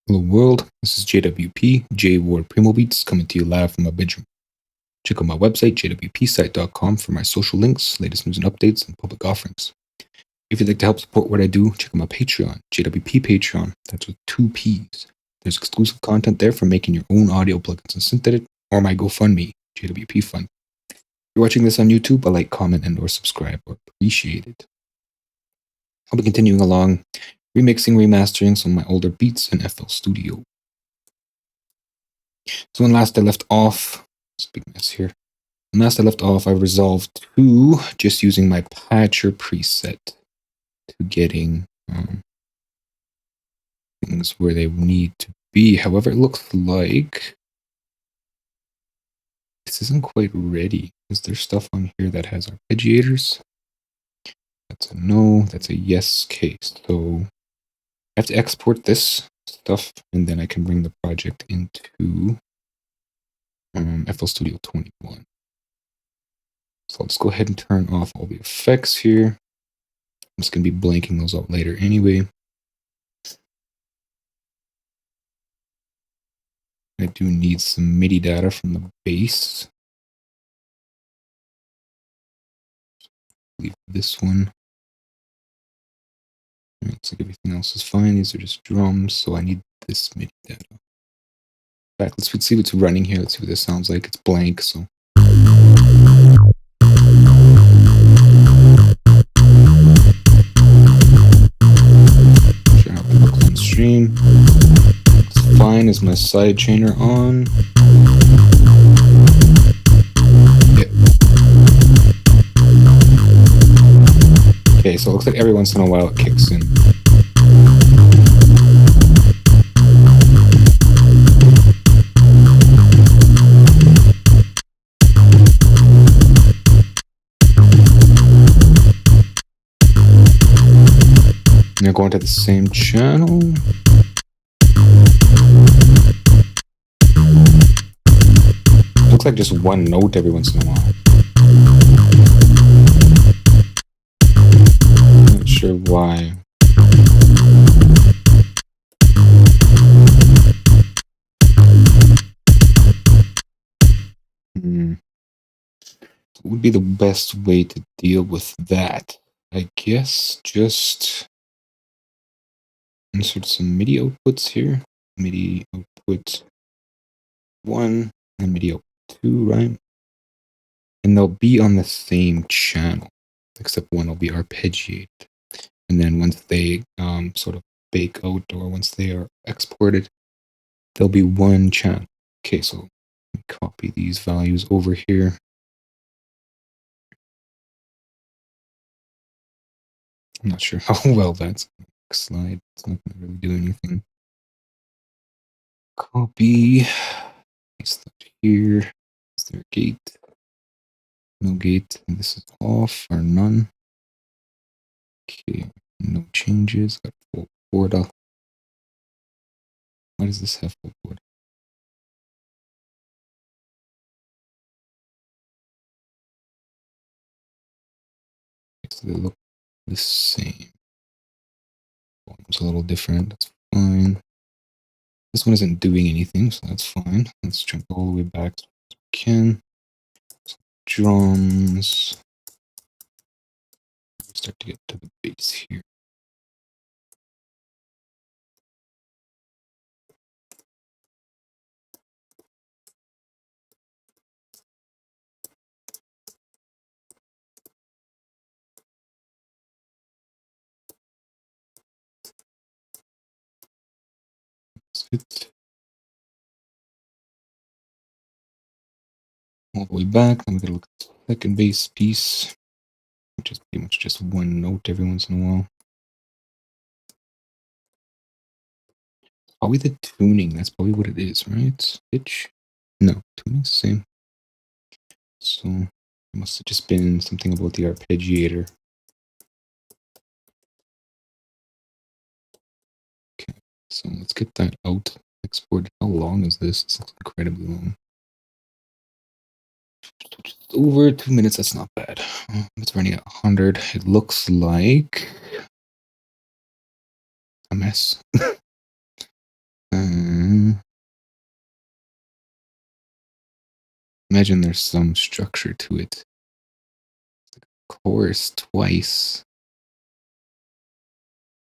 Hello world, this is JWP, J Ward Primo Beats, coming to you live from my bedroom. Check out my website, jwpsite.com, for my social links, latest news and updates, and public offerings. If you'd like to help support what I do, check out my Patreon, JWP Patreon, that's with 2 P's. There's exclusive content there for making your own audio plugins and synth edit, or my GoFundMe, JWP Fund. If you're watching this on YouTube, a like, comment, and or subscribe are appreciated. I'll be continuing along, remixing, remastering some of my older beats in FL Studio. So when last I left off, big mess here. When last I left off, I resolved to just using my patcher preset to getting things where they need to be. However, it looks like this isn't quite ready. Is there stuff on here that has arpeggiators? That's a no. That's a yes case. So I have to export this stuff, and then I can bring the project into FL Studio 21. So let's go ahead and turn off all the effects here. I'm just going to be blanking those out later anyway. I do need some MIDI data from the bass. Leave this one. Looks like everything else is fine. These are just drums, so I need this MIDI data. In fact, let's see what's running here. Let's see what this sounds like. It's blank, so. Sure how it looks on stream. Looks fine. Is my side chainer on? Okay, so it looks like every once in a while it kicks in. Now going to the same channel. Looks like just one note every once in a while. Not sure why. What would be the best way to deal with that? I guess just insert some MIDI outputs here. MIDI output 1 and MIDI output 2, right? And they'll be on the same channel, except one will be arpeggiated. And then once they sort of bake out, or once they are exported, there'll be one channel. Okay, so let me copy these values over here. I'm not sure how well that's going to slide. It's not going to really do anything. Copy. Paste that here. Is there a gate? No gate. And this is off or none. Okay, no changes. Got full border. Why does this have full border? So they look the same. Volume's a little different. That's fine. This one isn't doing anything, so that's fine. Let's jump all the way back as we can. So drums. Start to get to the bass here. That's it. All the way back. Then we're going to look at the second bass piece, which is pretty much just one note every once in a while. Probably the tuning. That's probably what it is, right? Pitch? No, tuning's the same. So it must have just been something about the arpeggiator. Okay, so let's get that out. Export. How long is this? This looks incredibly long. Over 2 minutes. That's not bad. It's running at 100. It looks like a mess. imagine there's some structure to it. Chorus twice.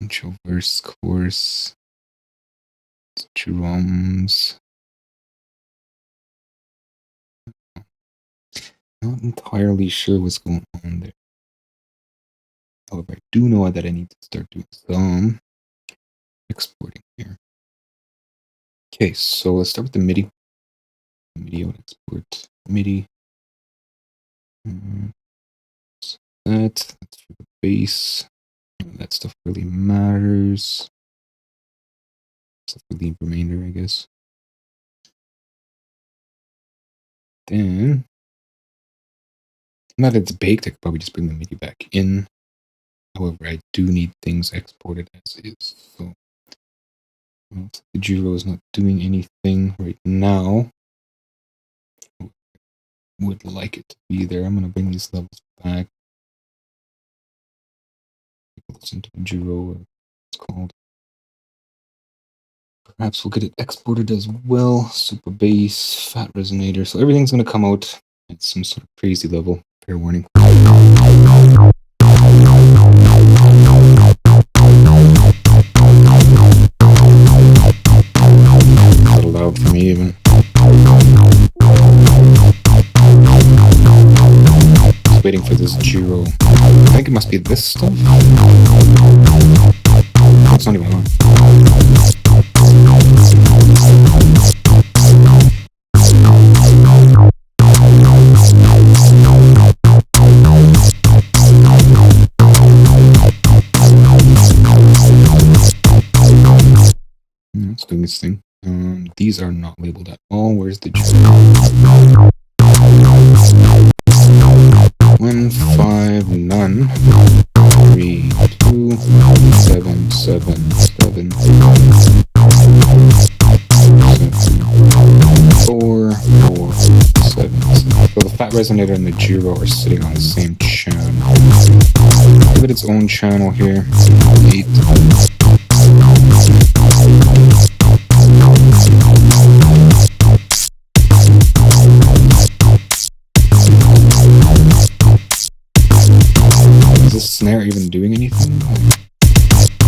Intro, verse, chorus, drums. Not entirely sure what's going on there. However, I do know that I need to start doing some exporting here. Okay, so let's start with the MIDI. MIDI audio export MIDI. So that's for the bass. That stuff really matters. Except for the remainder, I guess. Then, now that it's baked, I could probably just bring the MIDI back in. However, I do need things exported as is. So the Giro is not doing anything right now. Would like it to be there. I'm gonna bring these levels back. Listen to the Giro, it's called. Perhaps we'll get it exported as well. Super bass, fat resonator. So everything's gonna come out at some sort of crazy level. Fair warning. A little loud for me even. Just waiting for this Giro. I think it must be this stuff. It's not even on. It's doing this thing. These are not labeled at all. Where's the Giro? 1, 5, none. 3, 2, 7, 7, 7, 4, 4, 7. So the fat resonator and the Giro are sitting on the same channel. Give it its own channel here. 8. Is this snare even doing anything?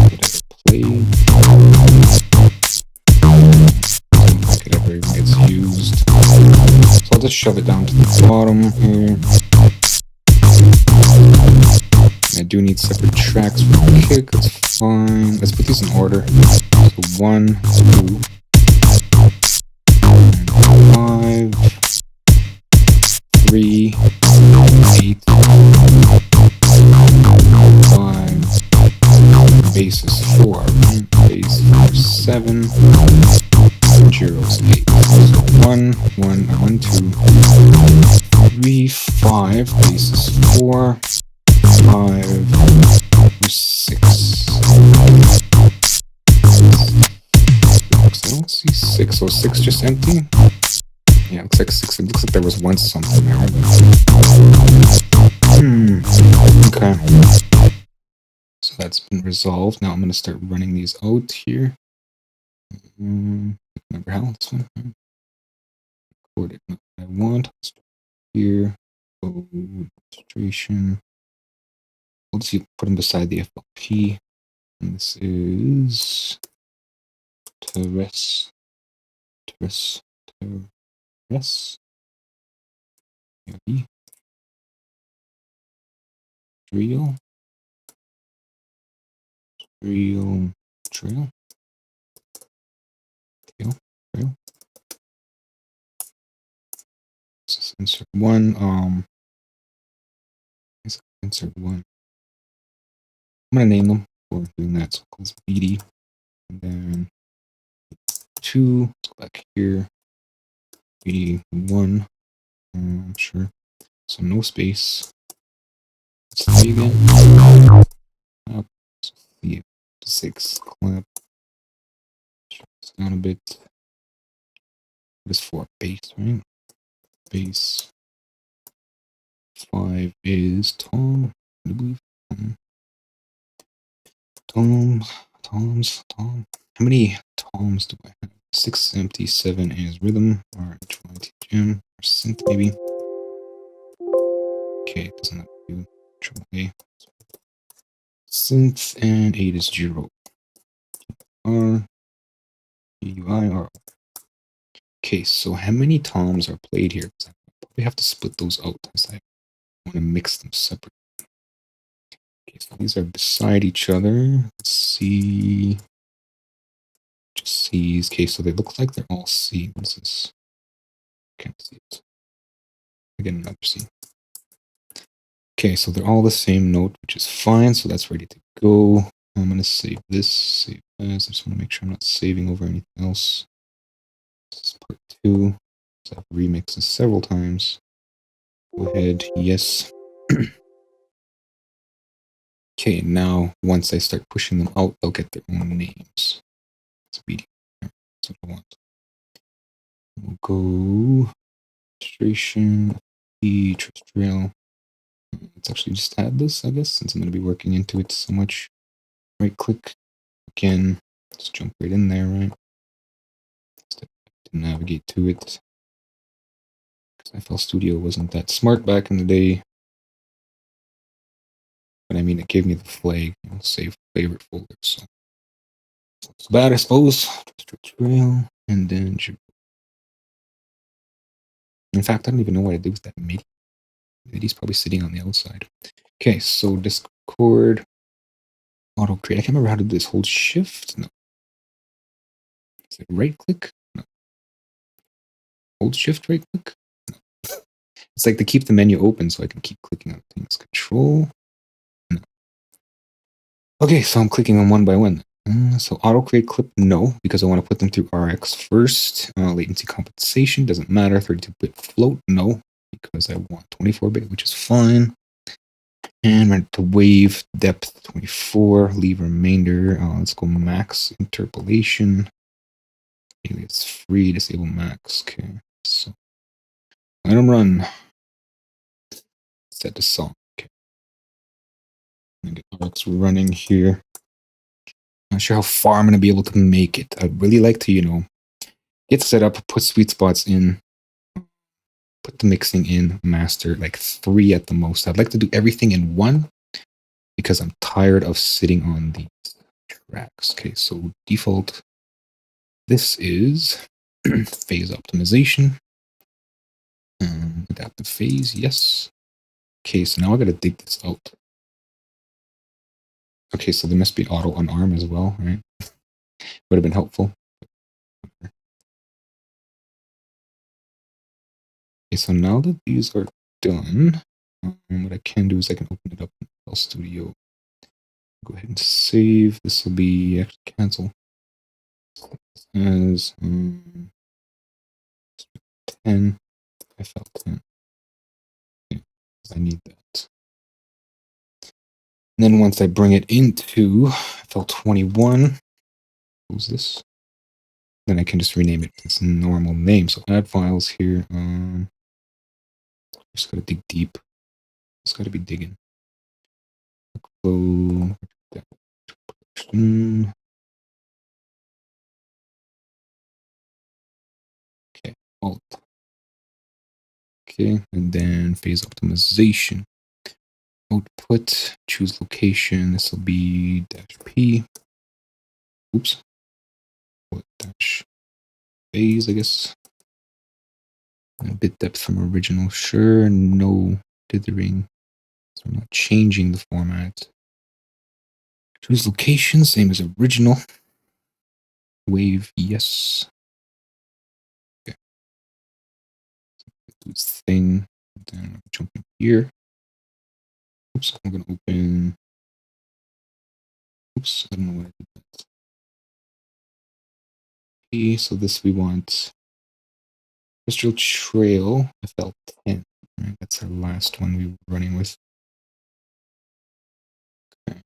Did it play? If it ever even gets used. So I'll just shove it down to the bottom here. I do need separate tracks for the kick, that's fine. Let's put these in order. So 1, 2, 5, 3, 8, 5, bass is 4, bass 4, 7, Giro's 8. So 1, 1, 2, 3, 5, bass is 4, 5, 6. I don't see 6. So 6 just empty? Yeah, it looks like 6. It looks like there was once something there. Okay. So that's been resolved. Now I'm going to start running these out here. Remember how this one? Record it. What I want. Here. Illustration. We'll just put them beside the FLP. And this is Terrace. Real trail. Let's insert one. Insert one. I'm gonna name them for doing that. So it's BD, and then 2. Let's go back here. BD 1. Sure. So no space. Let's see again. Up. 6. Clap. It's down a bit. What is 4? Bass, right? Bass. 5 is Tom, I believe. Tom. How many toms do I have? 6 empty, 7 is rhythm. Alright, TGM. synth maybe. Okay, it doesn't do AAA. Synth and 8 is 0. R UI R. Okay, so how many toms are played here? I probably have to split those out because I want to mix them separate. Okay, so these are beside each other. Let's see. Just C's. Okay, so they look like they're all C. What is this? Can't see it. Again, another C. Okay, so they're all the same note, which is fine. So that's ready to go. I'm going to save this. Save as. I just want to make sure I'm not saving over anything else. This is part 2. So I've remixed this several times. Go ahead. Yes. Okay, now once I start pushing them out, they'll get their own names. Speedy. That's what I want. We'll go registration, terrestrial. Let's actually just add this, I guess, since I'm going to be working into it so much. Right click again. Let's jump right in there, right? Step to navigate to it. Because FL Studio wasn't that smart back in the day. But I mean, it gave me the flag, save favorite folder. So it's bad, I suppose. Trail, and then in fact, I don't even know what I did with that MIDI. MIDI's probably sitting on the outside. Okay, so Discord auto create. I can't remember how to do this. Hold shift? No. Is it right click? No. Hold shift, right click? No. It's like to keep the menu open so I can keep clicking on things. Control? No. Okay, so I'm clicking on one by one. So auto create clip, no, because I want to put them through RX first. Latency compensation doesn't matter. 32-bit float, no, because I want 24-bit, which is fine. And run to wave depth 24. Leave remainder. Let's go max interpolation. It's free. Disable max. Okay, so let them run. Set the song. Okay, I'm gonna get RX running here. Not sure how far I'm going to be able to make it. I'd really like to, get set up, put sweet spots in, put the mixing in, master, like 3 at the most. I'd like to do everything in 1 because I'm tired of sitting on these tracks. Okay, so default, this is phase optimization. Adaptive phase, yes. Okay, so now I got to dig this out. Okay, so there must be auto on ARM as well, right? Would have been helpful. Okay, so now that these are done, what I can do is I can open it up in FL Studio. Go ahead and save. This will be actually cancel. As 10, FL 10. Okay, I need that. And then once I bring it into FL 21, close this. Then I can just rename it its normal name. So add files here. Just gotta dig deep. Just gotta be digging. Okay, alt. Okay, and then phase optimization. Output, choose location. This will be -P. Oops. Dash phase, I guess. And bit depth from original. Sure, no dithering. So I'm not changing the format. Choose location, same as original. Wave, yes. Okay. Do its thing. Then I'm jumping here. Oops, I'm gonna open. Oops, I don't know what I did that. Okay, so this we want Industrial Trail FL10. Right, that's our last one we were running with. Okay.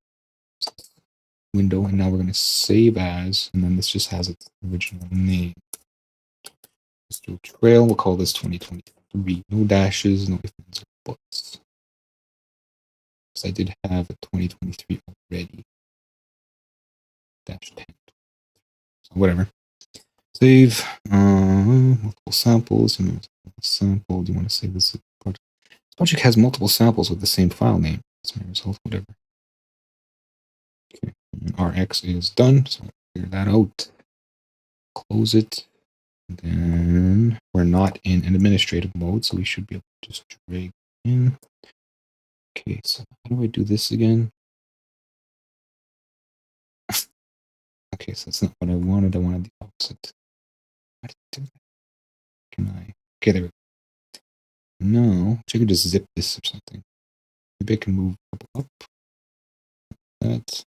Window, and now we're going to save as, and then this just has its original name. Industrial Trail, we'll call this 2023. No dashes, no ifs, ands, or buts. Because I did have a 2023 already. -10. So whatever. Save. multiple samples. Sample. Do you want to say this project? This project has multiple samples with the same file name. That's my result, whatever. Okay, and Rx is done, so clear that out. Close it. And then we're not in an administrative mode, so we should be able to just drag in. Okay, so how do I do this again? Okay, so that's not what I wanted. I wanted the opposite. How did I do that? Can I? Okay, there we go. No, I could just zip this or something. Maybe I can move up. That.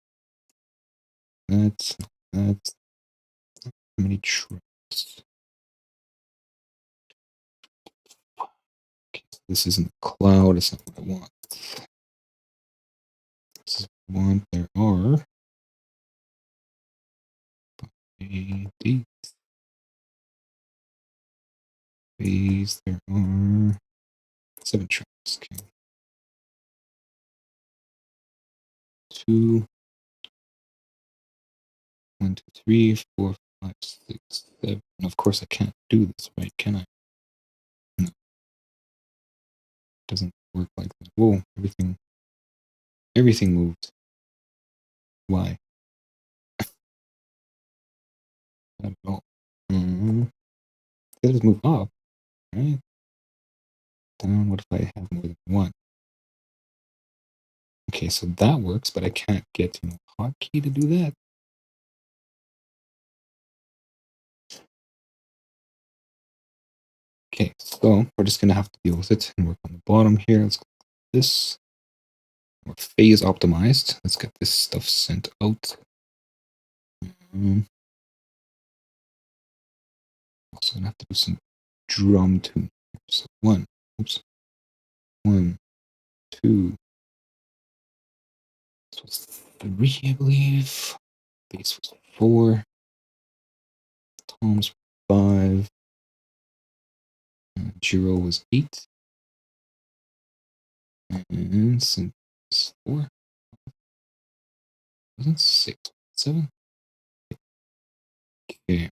How many tracks? Okay, so this isn't cloud. It's not what I want. This is what I want. There are dates. Phase. There are 7 tracks. Okay. 2, 1, 2, 3, 4, 5, 6, 7. And of course, I can't do this, right? Can I? No. It doesn't work like that. Whoa, everything moved. Why? Not at all. It does move up, right? Down. What if I have more than one? Okay, so that works, but I can't get a hotkey to do that. Okay, so we're just gonna have to deal with it and work on the bottom here. Let's go with this. We're phase optimized. Let's get this stuff sent out. Also gonna have to do some drum tuning. So 1, 2. This was 3, I believe. Bass was 4. Toms 5. Giro was 8. And synth was 4. Wasn't 6, 7? Okay.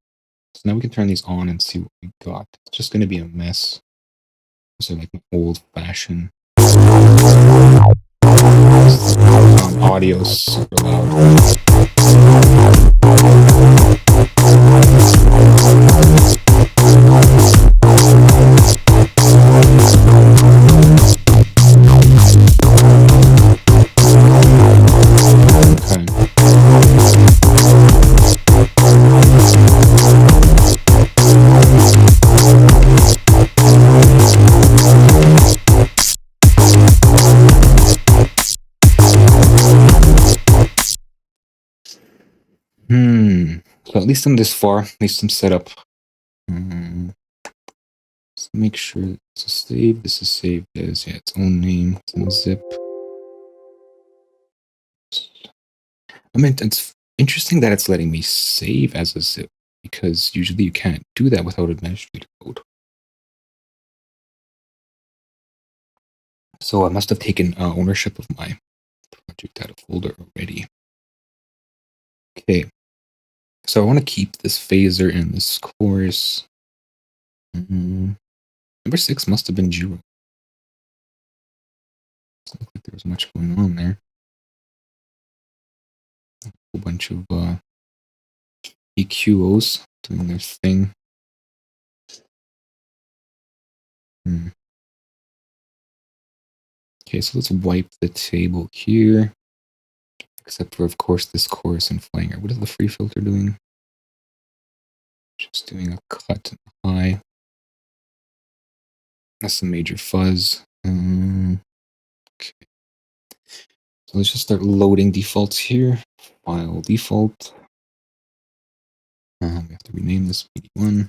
So now we can turn these on and see what we got. It's just going to be a mess. So like an old-fashioned audio super loud. So at least I'm this far. At least I'm set up. Let's make sure this is saved. This is saved as its own name. It's in a zip. I mean, it's interesting that it's letting me save as a zip, because usually you can't do that without administrator code. So I must have taken ownership of my project out of folder already. Okay. So I want to keep this phaser and this chorus. Number 6 must have been Giro. Doesn't look like there was much going on there. A whole bunch of EQOs doing their thing. Okay, so let's wipe the table here. Except for, of course, this chorus and flanger. What is the free filter doing? Just doing a cut and high. That's the major fuzz. Okay. So let's just start loading defaults here. File default. We have to rename this PD1.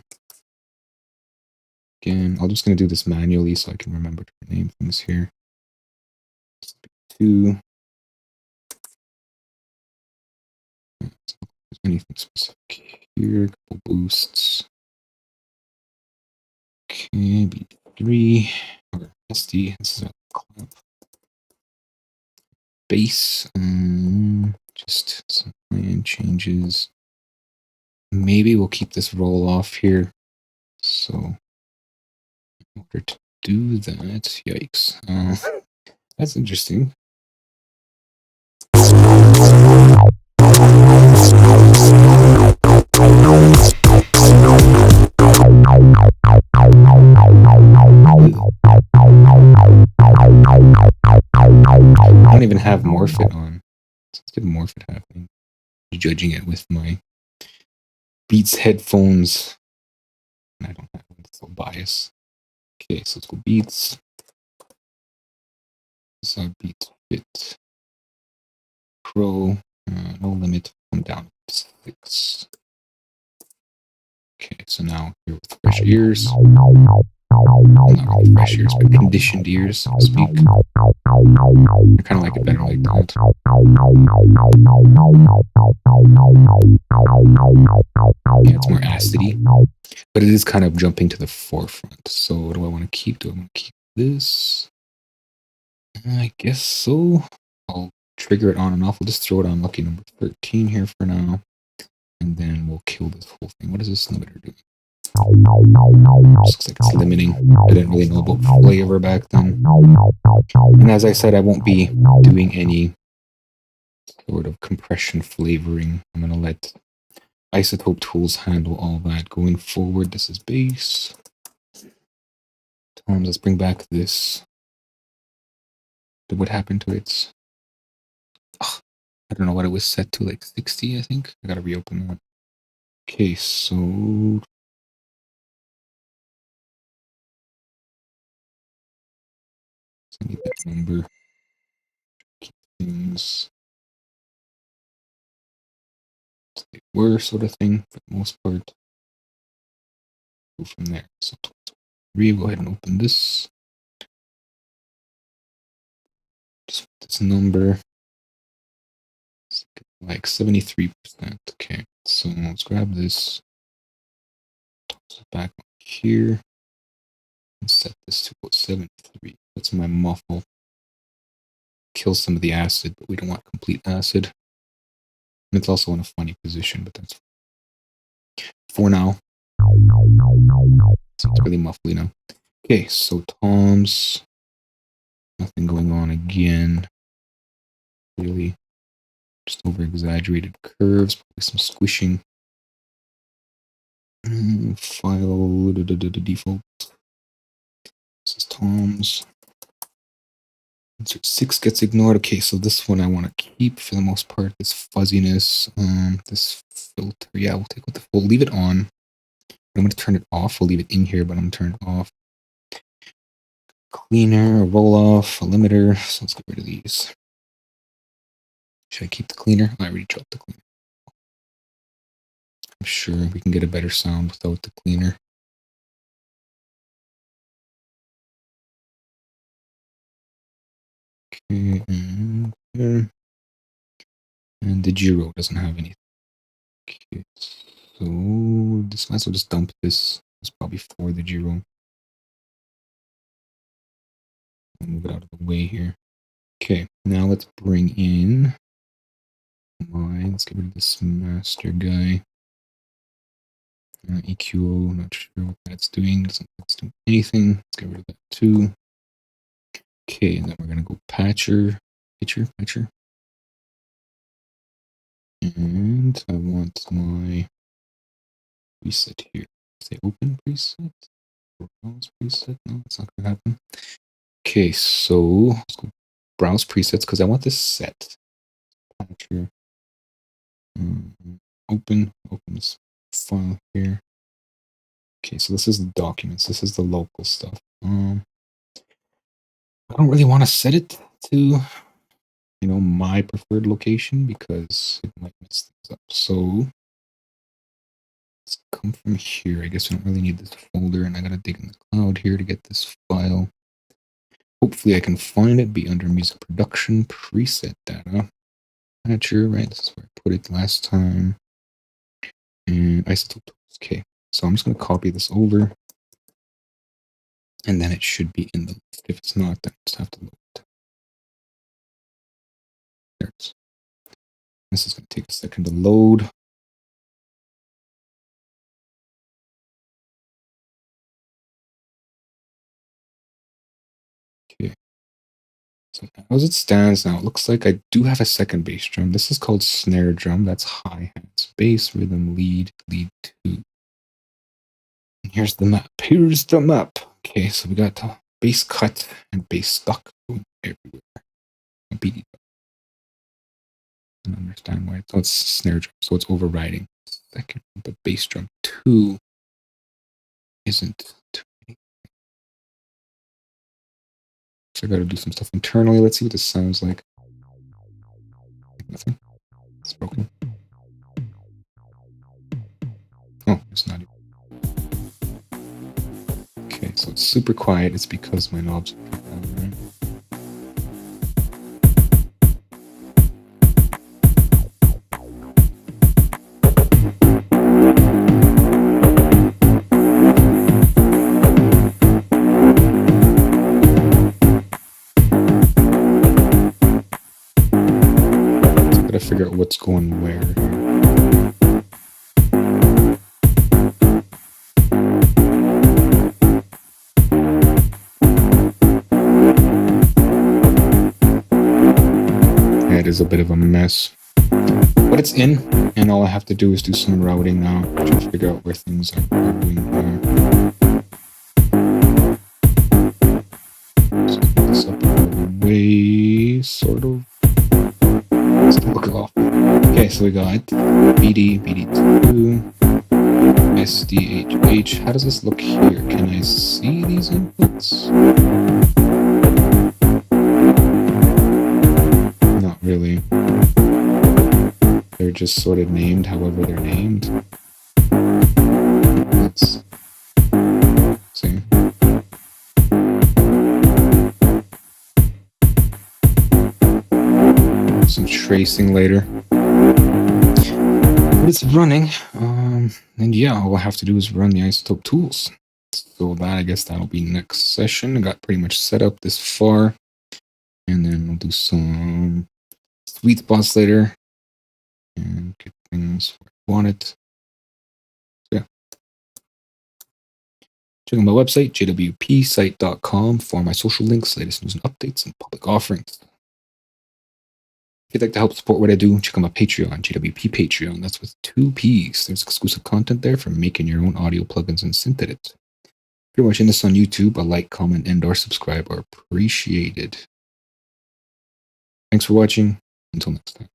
Again, I'm just going to do this manually so I can remember to rename things here. PD2. Anything specific here? Couple boosts. Okay, B3 or SD. This is a clamp. Bass. Just some high-end changes. Maybe we'll keep this roll off here. So in order to do that, yikes. That's interesting. I don't even have Morphit on. Let's get Morphit happening. Judging it with my Beats headphones. And I don't have one, so bias. Okay, so let's go Beats. This is Beats Fit Pro. No limit. I'm down to 6. Okay, so now here with fresh ears. Not really fresh ears, but conditioned ears, so to speak. I kind of like it better like that. Yeah, it's more acidy, but it is kind of jumping to the forefront. So what do I want to keep? Do I want to keep this? I guess so. I'll trigger it on and off. We'll just throw it on lucky number 13 here for now. And then we'll kill this whole thing. What is this limiter doing? Looks like it's limiting. I didn't really know about flavor back then. And as I said, I won't be doing any sort of compression flavoring. I'm going to let Isotope Tools handle all that going forward. This is bass. Let's bring back this. What happened to it? I don't know what it was set to, like 60, I think. I gotta reopen that. Okay, so I need that number. Keep things as they were, sort of thing, for the most part. Go from there. So we'll go ahead and open this. Just put this number. Like 73%. Okay, so let's grab this. Toss it back on here. And set this to about 73. That's my muffle. Kill some of the acid, but we don't want complete acid. And it's also in a funny position, but that's for now. So it's really muffly now. Okay, so toms. Nothing going on again. Really just over exaggerated curves, probably some squishing. File default. This is toms. Insert 6 gets ignored. Okay, so this one I want to keep for the most part. This fuzziness, this filter. Yeah, we'll leave it on. I'm going to turn it off. We'll leave it in here, but I'm going to turn it off. Cleaner, a roll off, a limiter. So let's get rid of these. Should I keep the cleaner? I already dropped the cleaner. I'm sure we can get a better sound without the cleaner. Okay, and there. And the Giro doesn't have anything. Okay, so this might as well just dump this. It's probably for the Giro. I'll move it out of the way here. Okay, now let's bring in let's get rid of this master guy. EQO, not sure what that's doing. Doesn't do anything. Let's get rid of that too. Okay, and then we're gonna go pitcher. And I want my preset here. Say open preset. Browse preset. No, it's not gonna happen. Okay, so let's go browse presets because I want this set. Patcher. Open this file here. Okay, so this is the documents. This is the local stuff. I don't really want to set it to, my preferred location because it might mess things up. So let's come from here. I guess we don't really need this folder, and I gotta dig in the cloud here to get this file. Hopefully I can find it, be under music production, preset data. Not sure, right? This is where I put it last time. And isotope tools. Okay, so I'm just gonna copy this over. And then it should be in the list. If it's not, then I just have to load it. There it is. This is going to take a second to load. So as it stands now, it looks like I do have a second bass drum. This is called snare drum. That's hi-hats, bass, rhythm, lead, lead two. And here's the map. Here's the map. Okay, so we got bass cut and bass stuck everywhere. BD. I don't understand why. So it's snare drum, so it's overriding. Second, but bass drum two isn't. So I got to do some stuff internally. Let's see what this sounds like. Nothing. It's broken. Oh, it's not. Okay, so it's super quiet. It's because my knobs are down, right? So I gotta figure out what's going where here. It is a bit of a mess, but it's in, and all I have to do is do some routing now to figure out where things are going here. So put this up all the way, sort of. Let's look off. Okay, so we got BD, BD2, SDHH. How does this look here? Can I see these inputs? Not really. They're just sort of named however they're named. Let's see. Some tracing later. But it's running. And yeah, all I have to do is run the isotope tools. So that, I guess that'll be next session. I got pretty much set up this far. And then we'll do some sweet spots later. And get things where I want it. Yeah. Check out my website, JWPsite.com, for my social links, latest news and updates, and public offerings. If you'd like to help support what I do, check out my Patreon, JWP Patreon. That's with 2 P's. There's exclusive content there for making your own audio plugins and synth edits. If you're watching this on YouTube, a like, comment, and or subscribe are appreciated. Thanks for watching. Until next time.